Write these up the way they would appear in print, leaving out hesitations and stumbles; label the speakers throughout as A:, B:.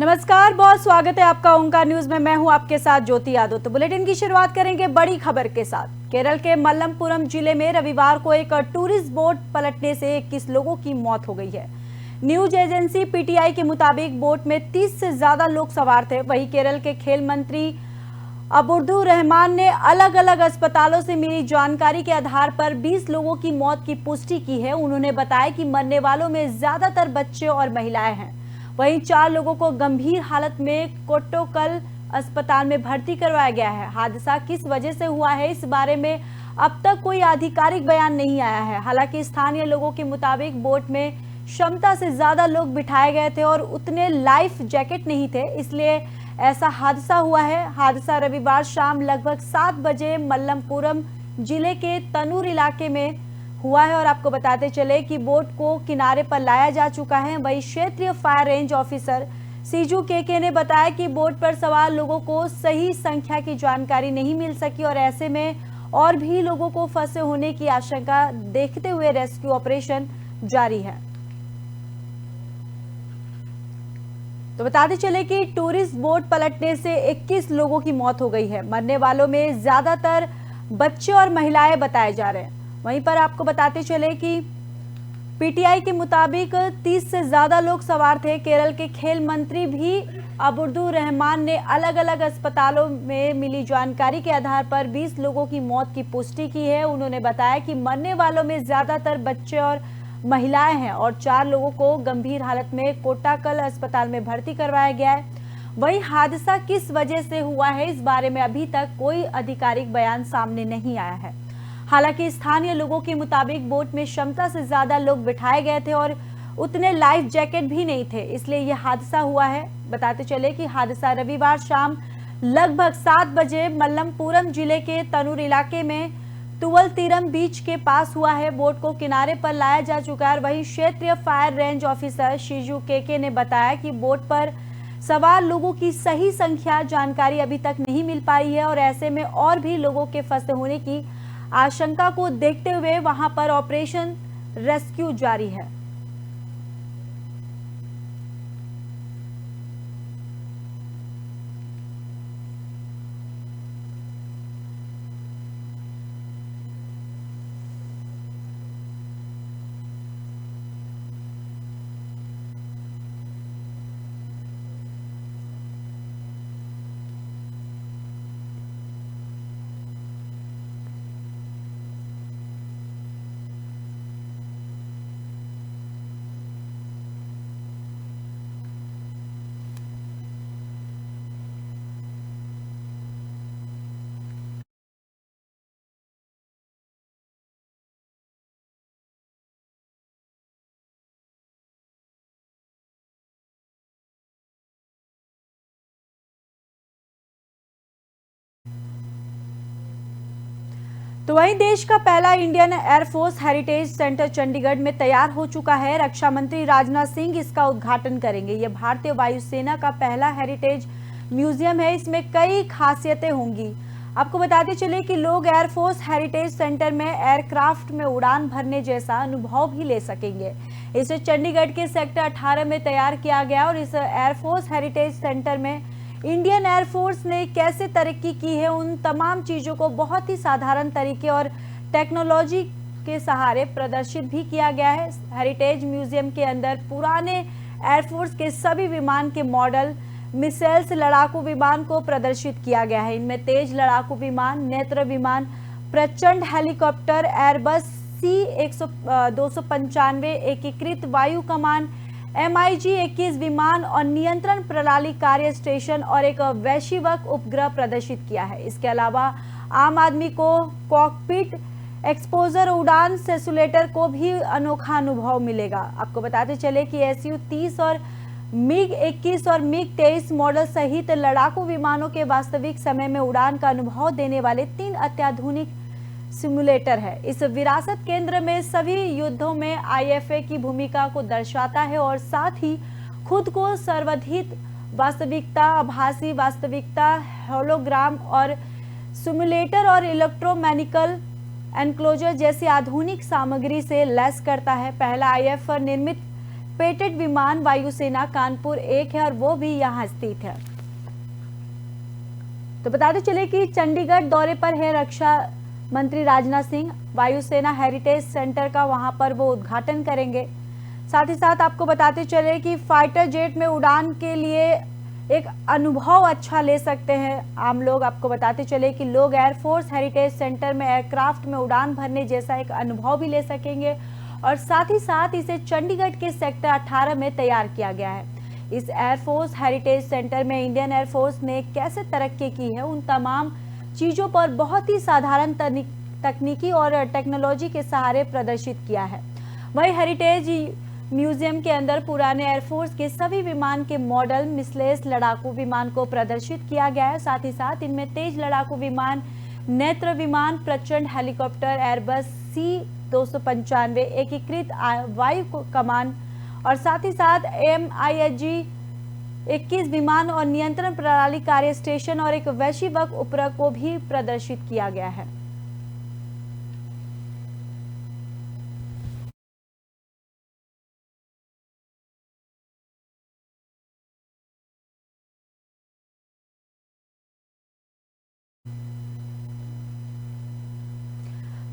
A: नमस्कार, बहुत स्वागत है आपका ओंकार न्यूज में। मैं हूं आपके साथ ज्योति यादव। तो बुलेटिन की शुरुआत करेंगे बड़ी खबर के साथ। केरल के मल्लमपुरम जिले में रविवार को एक टूरिस्ट बोट पलटने से 21 लोगों की मौत हो गई है। न्यूज एजेंसी पीटीआई के मुताबिक बोट में 30 से ज्यादा लोग सवार थे। वहीं केरल के खेल मंत्री अब्दुर रहमान ने अलग अलग अस्पतालों से मिली जानकारी के आधार पर 20 लोगों की मौत की पुष्टि की है। उन्होंने बताया कि मरने वालों में ज्यादातर बच्चे और महिलाएं हैं। वहीं 4 लोगों को गंभीर हालत में कोट्टाकल अस्पताल में भर्ती करवाया गया है। हादसा किस वजह से हुआ है, इस बारे में अब तक कोई आधिकारिक बयान नहीं आया है। हालांकि स्थानीय लोगों के मुताबिक बोट में क्षमता से ज्यादा लोग बिठाए गए थे और उतने लाइफ जैकेट नहीं थे, इसलिए ऐसा हादसा हुआ है। हादसा रविवार शाम लगभग 7 बजे मल्लमपुरम जिले के तनूर इलाके में हुआ है और आपको बताते चले कि बोट को किनारे पर लाया जा चुका है। वहीं क्षेत्रीय फायर रेंज ऑफिसर सीजू केके ने बताया कि बोट पर सवार लोगों को सही संख्या की जानकारी नहीं मिल सकी और ऐसे में और भी लोगों को फंसे होने की आशंका देखते हुए रेस्क्यू ऑपरेशन जारी है। तो बताते चले कि टूरिस्ट बोट पलटने से 21 लोगों की मौत हो गई है। मरने वालों में ज्यादातर बच्चे और महिलाएं बताए जा रहे हैं। वहीं पर आपको बताते चले कि पीटीआई के मुताबिक 30 से ज्यादा लोग सवार थे। केरल के खेल मंत्री भी अब्दुर रहमान ने अलग अलग अस्पतालों में मिली जानकारी के आधार पर 20 लोगों की मौत की पुष्टि की है। उन्होंने बताया कि मरने वालों में ज्यादातर बच्चे और महिलाएं हैं और 4 लोगों को गंभीर हालत में कोट्टाकल अस्पताल में भर्ती करवाया गया है। वहीं हादसा किस वजह से हुआ है, इस बारे में अभी तक कोई आधिकारिक बयान सामने नहीं आया है। हालांकि स्थानीय लोगों के मुताबिक बोट में क्षमता से ज्यादा लोग बिठाए गए थे और उतने लाइफ जैकेट भी नहीं थे, इसलिए यह हादसा हुआ है। बताते चले कि हादसा रविवार शाम लगभग 7 बजे मल्लमपुरम जिले के तनूर इलाके में तुवलतीरम बीच के पास हुआ है। बोट को किनारे पर लाया जा चुका है। वहीं क्षेत्रीय फायर रेंज ऑफिसर सीजू केके ने बताया कि बोट पर सवार लोगों की सही संख्या जानकारी अभी तक नहीं मिल पाई है और ऐसे में और भी लोगों के फंसे होने की आशंका को देखते हुए वहां पर ऑपरेशन रेस्क्यू जारी है। तो वहीं देश का पहला Indian air force heritage centre Chandigarh में तैयार हो चुका है। रक्षा मंत्री राजनाथ सिंह इसका उद्घाटन करेंगे। यह भारतीय वायुसेना का पहला हेरिटेज म्यूजियम है। इसमें कई खासियतें होंगी। आपको बताते चले कि लोग एयरफोर्स हेरिटेज सेंटर में एयरक्राफ्ट में उड़ान भरने जैसा अनुभव भी ले सकेंगे। इसे चंडीगढ़ के सेक्टर 18 में तैयार किया गया और इस एयरफोर्स हेरिटेज सेंटर में इंडियन एयरफोर्स ने कैसे तरक्की की है, उन तमाम चीजों को बहुत ही साधारण तरीके और टेक्नोलॉजी के सहारे प्रदर्शित भी किया गया है। हेरिटेज म्यूजियम के अंदर पुराने एयरफोर्स के सभी विमान के मॉडल, मिसाइल्स, लड़ाकू विमान को प्रदर्शित किया गया है। इनमें तेज लड़ाकू विमान, नेत्र विमान, प्रचंड हेलीकॉप्टर, एयरबस C-295 एकीकृत वायु कमान, MiG-21 विमान और नियंत्रण प्रणाली कार्य स्टेशन और एक वैश्विक उपग्रह प्रदर्शित किया है। इसके अलावा आम आदमी को कॉकपिट, एक्सपोजर, उड़ान सिमुलेटर को भी अनोखा अनुभव मिलेगा। आपको बताते चले कि Su-30 और MiG-21 और MiG-23 मॉडल सहित लड़ाकू विमानों के वास्तविक समय में उड़ान का अनुभव देने वाले 3 अत्याधुनिक सिमुलेटर है। इस विरासत केंद्र में सभी युद्धों में IFA की भूमिका को दर्शाता है और साथ ही खुद को सर्वधिक वास्तविकता, आभासी वास्तविकता, होलोग्राम और सिमुलेटर और इलेक्ट्रोमैकेनिकल एनक्लोजर जैसी आधुनिक सामग्री से लैस करता है। पहला IFA निर्मित पेटेड विमान वायुसेना कानपुर 1 है और वो भी यहाँ स्थित है। तो बताते चले कि चंडीगढ़ दौरे पर है रक्षा मंत्री राजनाथ सिंह। वायुसेना हेरिटेज सेंटर का वहां पर वो उद्घाटन करेंगे। साथ ही साथ आपको बताते चले कि फाइटर जेट में उड़ान के लिए एक अनुभव अच्छा ले सकते हैं आम लोग। आपको बताते चले कि लोग एयरफोर्स हेरिटेज सेंटर में एयरक्राफ्ट में उड़ान भरने जैसा एक अनुभव भी ले सकेंगे और साथ ही साथ इसे चंडीगढ़ के सेक्टर 18 में तैयार किया गया है। इस एयरफोर्स हेरिटेज सेंटर में इंडियन एयरफोर्स ने कैसे तरक्की की है उन तमाम चीजों पर बहुत ही साधारण तकनीकी और टेक्नोलॉजी के सहारे प्रदर्शित किया है। वही हेरिटेज म्यूजियम के अंदर पुराने एयरफोर्स के सभी विमान के मॉडल मिसलेस लड़ाकू विमान को प्रदर्शित किया गया है। साथ ही साथ इनमें तेज लड़ाकू विमान, नेत्र विमान, प्रचंड हेलीकॉप्टर, एयरबस C-295 एकीकृत वायु कमान और साथ ही साथ MiHG 21 विमान और नियंत्रण प्रणाली कार्य स्टेशन और एक वैश्विक उपग्रह को भी प्रदर्शित किया गया है।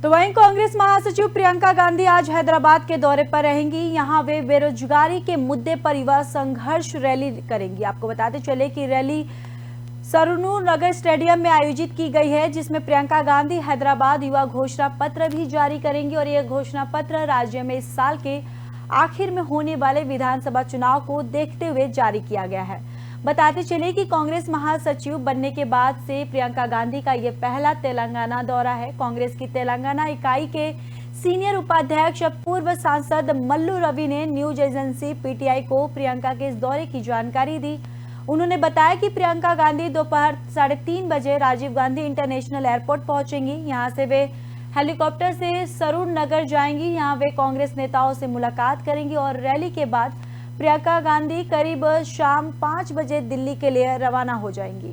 A: तो वहीं कांग्रेस महासचिव प्रियंका गांधी आज हैदराबाद के दौरे पर रहेंगी। यहां वे बेरोजगारी के मुद्दे पर युवा संघर्ष रैली करेंगी। आपको बताते चले कि रैली सरूर नगर स्टेडियम में आयोजित की गई है, जिसमें प्रियंका गांधी हैदराबाद युवा घोषणा पत्र भी जारी करेंगी और यह घोषणा पत्र राज्य में इस साल के आखिर में होने वाले विधानसभा चुनाव को देखते हुए जारी किया गया है। बताते चले कि कांग्रेस महासचिव बनने के बाद से प्रियंका गांधी का यह पहला तेलंगाना दौरा है। कांग्रेस की तेलंगाना इकाई के सीनियर उपाध्यक्ष पूर्व सांसद मल्लू रवि ने न्यूज एजेंसी PTI को प्रियंका के इस दौरे की जानकारी दी। उन्होंने बताया कि प्रियंका गांधी दोपहर 3:30 बजे राजीव गांधी इंटरनेशनल एयरपोर्ट पहुंचेंगी। यहां से वे हेलीकॉप्टर से सरूर नगर जाएंगी। यहां वे कांग्रेस नेताओं से मुलाकात करेंगी और रैली के बाद प्रियंका गांधी करीब शाम 5 बजे दिल्ली के लिए रवाना हो जाएंगी।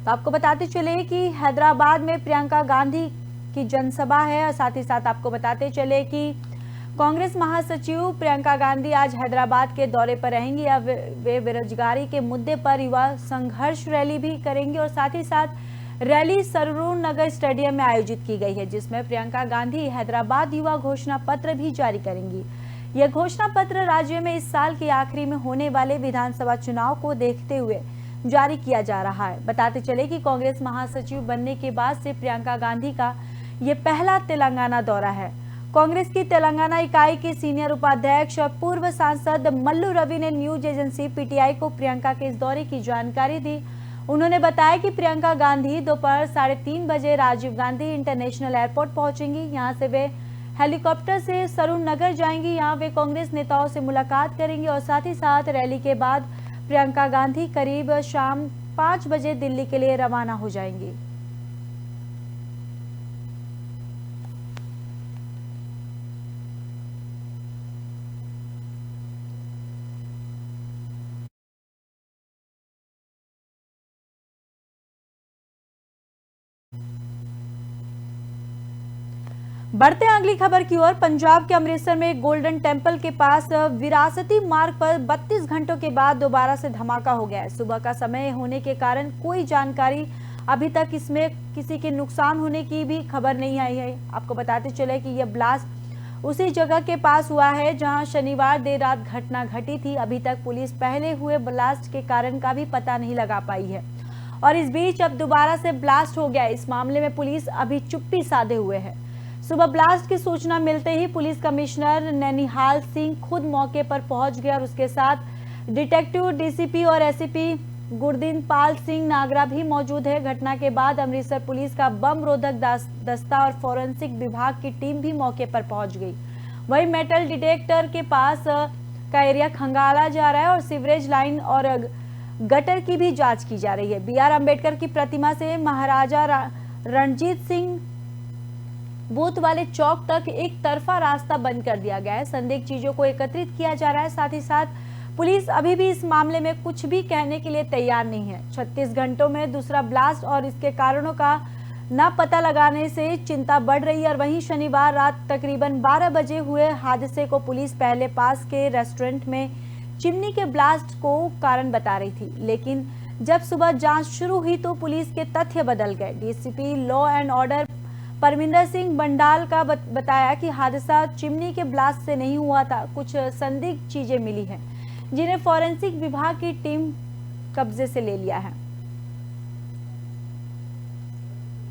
A: तो आपको बताते चले कि हैदराबाद में प्रियंका गांधी की जनसभा है और साथ ही साथ आपको बताते चले कि कांग्रेस महासचिव प्रियंका गांधी आज हैदराबाद के दौरे पर रहेंगी। अब वे बेरोजगारी के मुद्दे पर युवा संघर्ष रैली भी करेंगी और साथ ही साथ रैली सरूर नगर स्टेडियम में आयोजित की गई है, जिसमें प्रियंका गांधी हैदराबाद युवा घोषणा पत्र भी जारी करेंगी। यह घोषणा पत्र राज्य में इस साल के आखिरी में होने वाले विधानसभा चुनाव को देखते हुए जारी किया जा रहा है। बताते चले कि कांग्रेस महासचिव बनने के बाद से प्रियंका गांधी का ये पहला तेलंगाना दौरा है। कांग्रेस की तेलंगाना इकाई के सीनियर उपाध्यक्ष और पूर्व सांसद मल्लू रवि ने न्यूज एजेंसी PTI को प्रियंका के इस दौरे की जानकारी दी। उन्होंने बताया कि प्रियंका गांधी दोपहर 3:30 बजे राजीव गांधी इंटरनेशनल एयरपोर्ट पहुंचेंगी। यहां से वे हेलीकॉप्टर से सरूर नगर जाएंगी। यहां वे कांग्रेस नेताओं से मुलाकात करेंगी और साथ ही साथ रैली के बाद प्रियंका गांधी करीब शाम 5 बजे दिल्ली के लिए रवाना हो जाएंगी। बढ़ते हैं अगली खबर की ओर। पंजाब के अमृतसर में गोल्डन टेम्पल के पास विरासती मार्ग पर 32 घंटों के बाद दोबारा से धमाका हो गया है। सुबह का समय होने के कारण कोई जानकारी अभी तक इसमें किसी के नुकसान होने की भी खबर नहीं आई है। आपको बताते चले कि यह ब्लास्ट उसी जगह के पास हुआ है जहां शनिवार देर रात घटना घटी थी। अभी तक पुलिस पहले हुए ब्लास्ट के कारण का भी पता नहीं लगा पाई है और इस बीच अब दोबारा से ब्लास्ट हो गया। इस मामले में पुलिस अभी चुप्पी साधे हुए है। सुबह ब्लास्ट की सूचना मिलते ही पुलिस कमिश्नर नैनीहाल सिंह खुद मौके पर पहुंच गए और उसके साथ डिटेक्टिव DCP और SCP गुरदीन पाल सिंह नागरा भी मौजूद है। घटना के बाद अमृतसर पुलिस का बम रोधक दस्ता और फोरेंसिक विभाग की टीम भी मौके पर पहुंच गई। वही मेटल डिटेक्टर के पास का एरिया खंगाला जा रहा है और सीवरेज लाइन और गटर की भी जांच की जा रही है। BR अम्बेडकर की प्रतिमा से महाराजा रणजीत सिंह बूथ वाले चौक तक एक तरफा रास्ता बंद कर दिया गया है। संदिग्ध चीजों को एकत्रित किया जा रहा है। साथ ही साथ पुलिस अभी भी इस मामले में कुछ भी कहने के लिए तैयार नहीं है। 36 घंटों में दूसरा ब्लास्ट और इसके कारणों का ना पता लगाने से चिंता बढ़ रही है। और वहीं शनिवार रात तकरीबन 12 बजे हुए हादसे को पुलिस पहले पास के रेस्टोरेंट में चिमनी के ब्लास्ट को कारण बता रही थी, लेकिन जब सुबह जांच शुरू हुई तो पुलिस के तथ्य बदल गए। DCP law and order Parminder Singh Bandal का बताया कि हादसा चिमनी के ब्लास्ट से नहीं हुआ था। कुछ संदिग्ध चीजें मिली हैं जिन्हें फॉरेंसिक विभाग की टीम कब्जे से ले लिया है।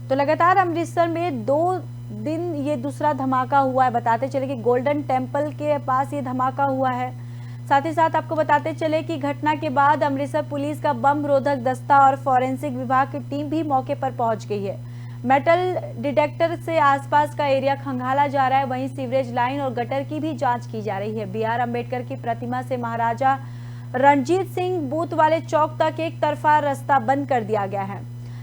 A: तो लगातार अमृतसर में 2 दिन ये दूसरा धमाका हुआ है। बताते चले कि गोल्डन टेम्पल के पास ये धमाका हुआ है। साथ ही साथ आपको बताते चले कि घटना के बाद अमृतसर पुलिस का बम रोधक दस्ता और फॉरेंसिक विभाग की टीम भी मौके पर पहुंच गई है। मेटल डिटेक्टर से आसपास का एरिया खंगाला जा रहा है। वहीं सीवरेज लाइन और गटर की भी जांच की जा रही है। BR अम्बेडकर की प्रतिमा से महाराजा रणजीत सिंह बूथ वाले चौक तक एक तरफा रास्ता बंद कर दिया गया है।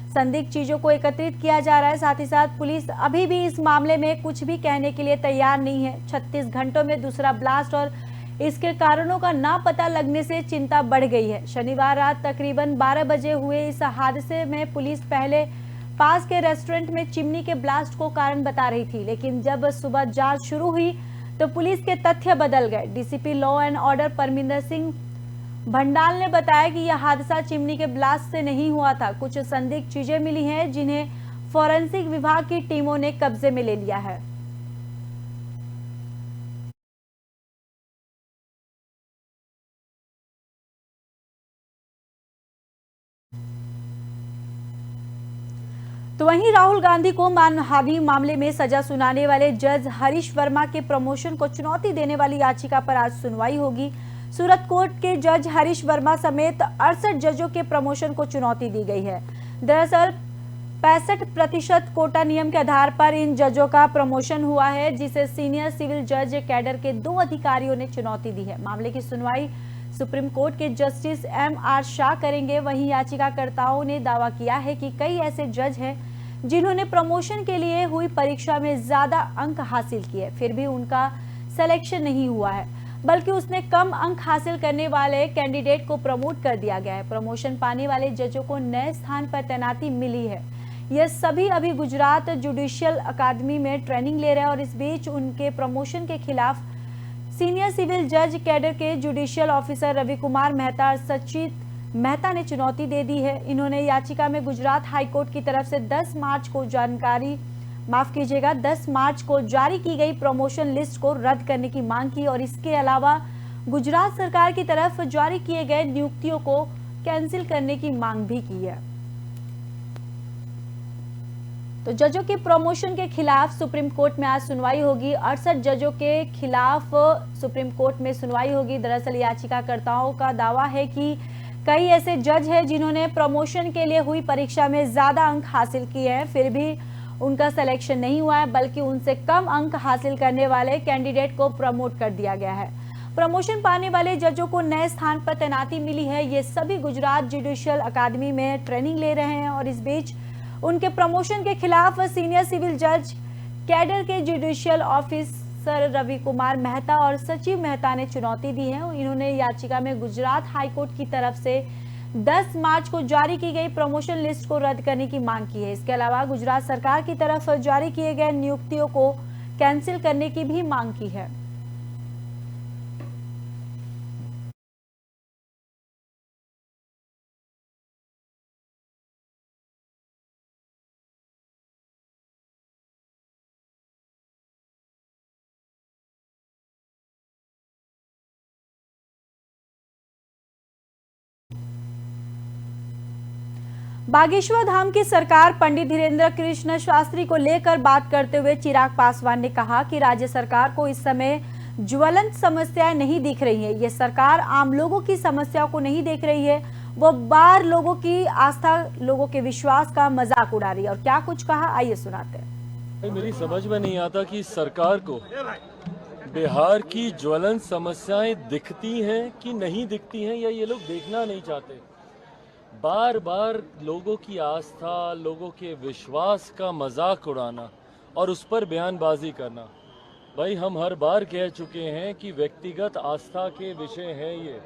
A: संदिग्ध चीजों को एकत्रित किया जा रहा है। साथ ही साथ पुलिस अभी भी इस मामले में कुछ भी कहने के लिए तैयार नहीं है। 36 घंटों में दूसरा ब्लास्ट और इसके कारणों का ना पता लगने से चिंता बढ़ गई है। शनिवार रात तकरीबन 12 बजे हुए इस हादसे में पुलिस पहले पास के रेस्टोरेंट में चिमनी के ब्लास्ट को कारण बता रही थी, लेकिन जब सुबह जांच शुरू हुई तो पुलिस के तथ्य बदल गए। DCP law and order Parminder Singh Bhandal ने बताया कि यह हादसा चिमनी के ब्लास्ट से नहीं हुआ था। कुछ संदिग्ध चीजें मिली हैं जिन्हें फॉरेंसिक विभाग की टीमों ने कब्जे में ले लिया है। तो वहीं राहुल गांधी को मानहानि मामले में सजा सुनाने वाले जज हरीश वर्मा के प्रमोशन को चुनौती देने वाली याचिका पर आज सुनवाई होगी। सूरत कोर्ट के जज हरीश वर्मा समेत 68 जजों के प्रमोशन को चुनौती दी गई है। दरअसल 65% कोटा नियम के आधार पर इन जजों का प्रमोशन हुआ है, जिसे सीनियर सिविल जज कैडर के 2 अधिकारियों ने चुनौती दी है। मामले की सुनवाई सुप्रीम कोर्ट के जस्टिस MR शाह करेंगे। वहीं याचिकाकर्ताओं ने दावा किया है कि कई ऐसे जज हैं जिन्होंने प्रमोशन के लिए हुई परीक्षा में ज्यादा अंक हासिल किए, फिर भी उनका सिलेक्शन नहीं हुआ है, बल्कि उसने कम अंक हासिल करने वाले कैंडिडेट को प्रमोट कर दिया गया है। प्रमोशन पाने वाले जजों को नए स्थान पर तैनाती मिली है। ये सभी अभी गुजरात जुडिशियल अकादमी में ट्रेनिंग ले रहे हैं और इस बीच उनके प्रमोशन के खिलाफ सीनियर सिविल जज कैडर के जुडिशियल ऑफिसर रवि कुमार मेहता और सचित मेहता ने चुनौती दे दी है। इन्होंने याचिका में गुजरात हाईकोर्ट की तरफ से 10 मार्च को जारी की गई प्रमोशन लिस्ट को रद्द करने की मांग की और इसके अलावा गुजरात सरकार की तरफ जारी किए गए नियुक्तियों को कैंसिल करने की मांग भी की है। तो जजों के प्रमोशन के खिलाफ सुप्रीम कोर्ट में आज सुनवाई होगी। 68 जजों के खिलाफ सुप्रीम कोर्ट में सुनवाई होगी। दरअसल याचिकाकर्ताओं का दावा है कि कई ऐसे जज हैं जिन्होंने प्रमोशन के लिए हुई परीक्षा में ज्यादा अंक हासिल किए हैं, फिर भी उनका सिलेक्शन नहीं हुआ है, बल्कि उनसे कम अंक हासिल करने वाले कैंडिडेट को प्रमोट कर दिया गया है। प्रमोशन पाने वाले जजों को नए स्थान पर तैनाती मिली है। ये सभी गुजरात जुडिशियल अकादमी में ट्रेनिंग ले रहे हैं और इस बीच उनके प्रमोशन के खिलाफ सीनियर सिविल जज कैडर के जुडिशियल ऑफिसर रवि कुमार मेहता और सचिव मेहता ने चुनौती दी है। इन्होंने याचिका में गुजरात हाईकोर्ट की तरफ से 10 मार्च को जारी की गई प्रमोशन लिस्ट को रद्द करने की मांग की है। इसके अलावा गुजरात सरकार की तरफ जारी किए गए नियुक्तियों को कैंसिल करने की भी मांग की है। बागेश्वर धाम की सरकार पंडित धीरेन्द्र कृष्ण शास्त्री को लेकर बात करते हुए चिराग पासवान ने कहा कि राज्य सरकार को इस समय ज्वलंत समस्याएं नहीं दिख रही है। ये सरकार आम लोगों की समस्याओं को नहीं देख रही है, वो बार लोगों की आस्था, लोगों के विश्वास का मजाक उड़ा रही है। और क्या कुछ कहा, आइए सुनाते हैं।
B: मेरी समझ में नहीं आता कि सरकार को बिहार की ज्वलंत समस्याएं दिखती हैं कि नहीं दिखती हैं, या ये लोग देखना नहीं चाहते। बार बार लोगों की आस्था, लोगों के विश्वास का मजाक उड़ाना और उस पर बयानबाजी करना। भाई, हम हर बार कह चुके हैं कि व्यक्तिगत आस्था के विषय है ये।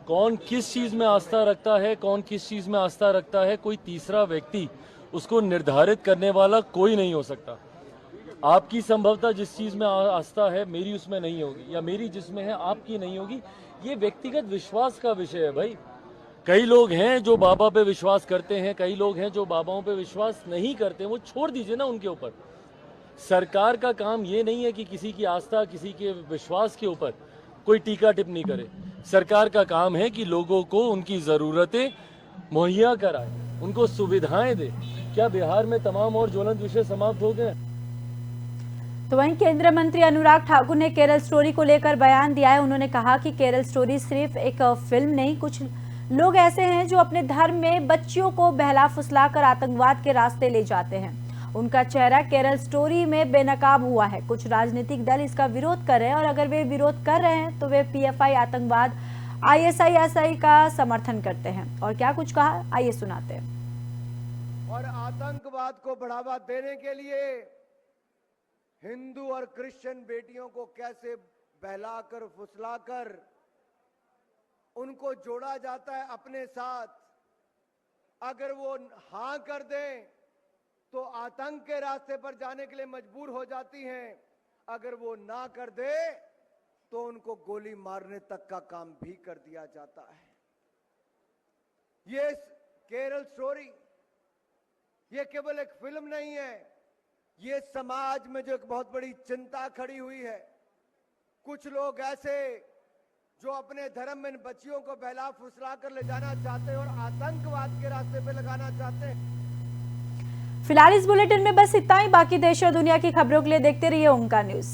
B: कौन किस चीज़ में आस्था रखता है, कौन किस चीज़ में आस्था रखता है, कोई तीसरा व्यक्ति उसको निर्धारित करने वाला कोई नहीं हो सकता। आपकी संभवतः जिस चीज में आस्था है मेरी उसमें नहीं होगी, या मेरी जिसमें है आपकी नहीं होगी। ये व्यक्तिगत विश्वास का विषय है भाई। कई लोग हैं जो बाबा पे विश्वास करते हैं, कई लोग हैं जो बाबाओं पे विश्वास नहीं करते, वो छोड़ दीजिए ना उनके ऊपर। सरकार का काम ये नहीं है कि किसी की आस्था, किसी के विश्वास के ऊपर कोई टीका टिप्पणी करे। सरकार का काम है कि लोगों को उनकी जरूरतें मुहैया कराए, उनको सुविधाएं दे। क्या बिहार में तमाम और ज्वलंत विषय समाप्त हो गए?
A: तो वहीं केंद्रीय मंत्री अनुराग ठाकुर ने केरल स्टोरी को लेकर बयान दिया है। उन्होंने कहा कि केरल स्टोरी सिर्फ एक फिल्म नहीं, कुछ लोग ऐसे हैं जो अपने धर्म में बच्चियों को बहला फुसलाकर आतंकवाद के रास्ते ले जाते हैं। उनका चेहरा केरल स्टोरी में बेनकाब हुआ है। कुछ राजनीतिक दल इसका विरोध कर रहे हैं और अगर वे विरोध कर रहे हैं तो वे पीएफआई आतंकवाद, आईएसआई का समर्थन करते हैं। और क्या कुछ कहा, आइए सुनाते हैं।
C: और आतंकवाद को बढ़ावा देने के लिए हिंदू और क्रिश्चियन बेटियों को कैसे बहलाकर फुसलाकर उनको जोड़ा जाता है अपने साथ। अगर वो हां कर दें तो आतंक के रास्ते पर जाने के लिए मजबूर हो जाती हैं, अगर वो ना कर दे तो उनको गोली मारने तक का काम भी कर दिया जाता है। ये केरल स्टोरी ये केवल एक फिल्म नहीं है, ये समाज में जो एक बहुत बड़ी चिंता खड़ी हुई है। कुछ लोग ऐसे जो अपने धर्म में बच्चियों को बहला फुसला कर ले जाना चाहते हैं और आतंकवाद के रास्ते पे लगाना चाहते हैं।
A: फिलहाल इस बुलेटिन में बस इतना ही। बाकी देश और दुनिया की खबरों के लिए देखते रहिए ओंकार न्यूज।